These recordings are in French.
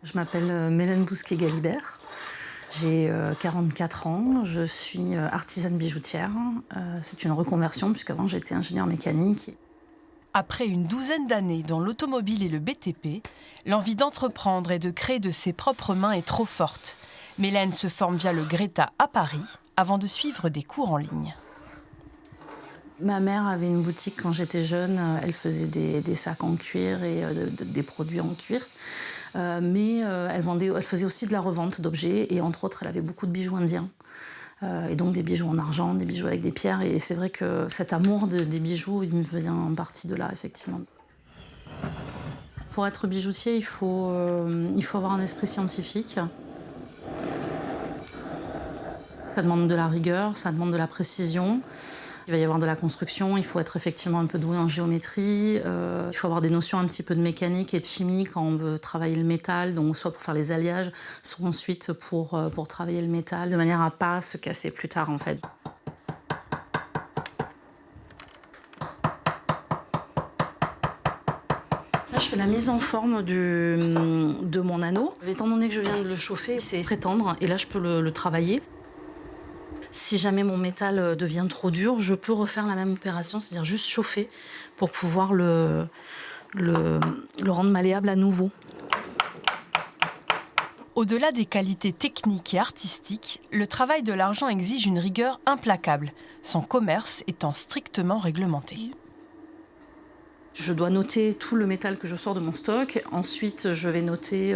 Je m'appelle Mélène Bousquet-Galibert, j'ai 44 ans, je suis artisane bijoutière. C'est une reconversion puisqu'avant j'étais ingénieure mécanique. Après une douzaine d'années dans l'automobile et le BTP, l'envie d'entreprendre et de créer de ses propres mains est trop forte. Mélène se forme via le Greta à Paris avant de suivre des cours en ligne. Ma mère avait une boutique quand j'étais jeune, elle faisait des sacs en cuir et des produits en cuir. Mais elle faisait aussi de la revente d'objets et entre autres, elle avait beaucoup de bijoux indiens. Et donc des bijoux en argent, des bijoux avec des pierres. Et c'est vrai que cet amour des bijoux, il me vient en partie de là, effectivement. Pour être bijoutier, il faut avoir un esprit scientifique. Ça demande de la rigueur, ça demande de la précision. Il va y avoir de la construction, il faut être effectivement un peu doué en géométrie, il faut avoir des notions un petit peu de mécanique et de chimie quand on veut travailler le métal, donc soit pour faire les alliages, soit ensuite pour travailler le métal, de manière à ne pas se casser plus tard en fait. Là, je fais la mise en forme de mon anneau. Étant donné que je viens de le chauffer, c'est très tendre et là je peux le travailler. Si jamais mon métal devient trop dur, je peux refaire la même opération, c'est-à-dire juste chauffer pour pouvoir le rendre malléable à nouveau. Au-delà des qualités techniques et artistiques, le travail de l'argent exige une rigueur implacable, son commerce étant strictement réglementé. Je dois noter tout le métal que je sors de mon stock. Ensuite, je vais noter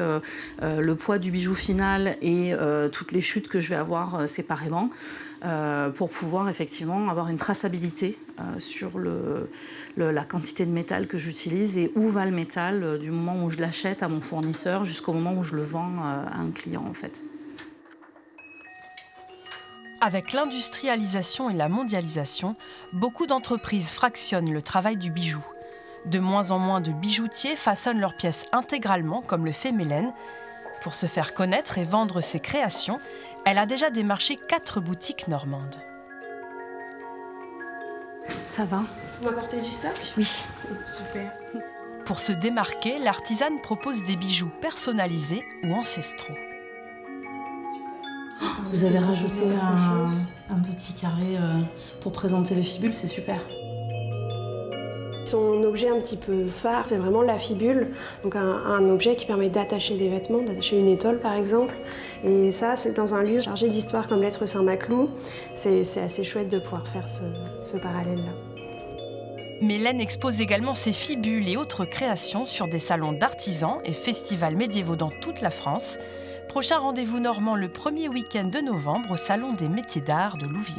le poids du bijou final et toutes les chutes que je vais avoir séparément pour pouvoir effectivement avoir une traçabilité sur la quantité de métal que j'utilise et où va le métal du moment où je l'achète à mon fournisseur jusqu'au moment où je le vends à un client en fait. Avec l'industrialisation et la mondialisation, beaucoup d'entreprises fractionnent le travail du bijou. De moins en moins de bijoutiers façonnent leurs pièces intégralement, comme le fait Mélène. Pour se faire connaître et vendre ses créations, elle a déjà démarché 4 boutiques normandes. Ça va? Vous m'apportez du stock? Oui. Super. Pour se démarquer, l'artisane propose des bijoux personnalisés ou ancestraux. Vous avez rajouté un petit carré pour présenter les fibules, c'est super. Son objet un petit peu phare, c'est vraiment la fibule, donc un objet qui permet d'attacher des vêtements, d'attacher une étole par exemple. Et ça, c'est dans un lieu chargé d'histoire comme l'être Saint-Maclou. C'est assez chouette de pouvoir faire ce parallèle-là. Mélène expose également ses fibules et autres créations sur des salons d'artisans et festivals médiévaux dans toute la France. Prochain rendez-vous normand le premier week-end de novembre au Salon des métiers d'art de Louviers.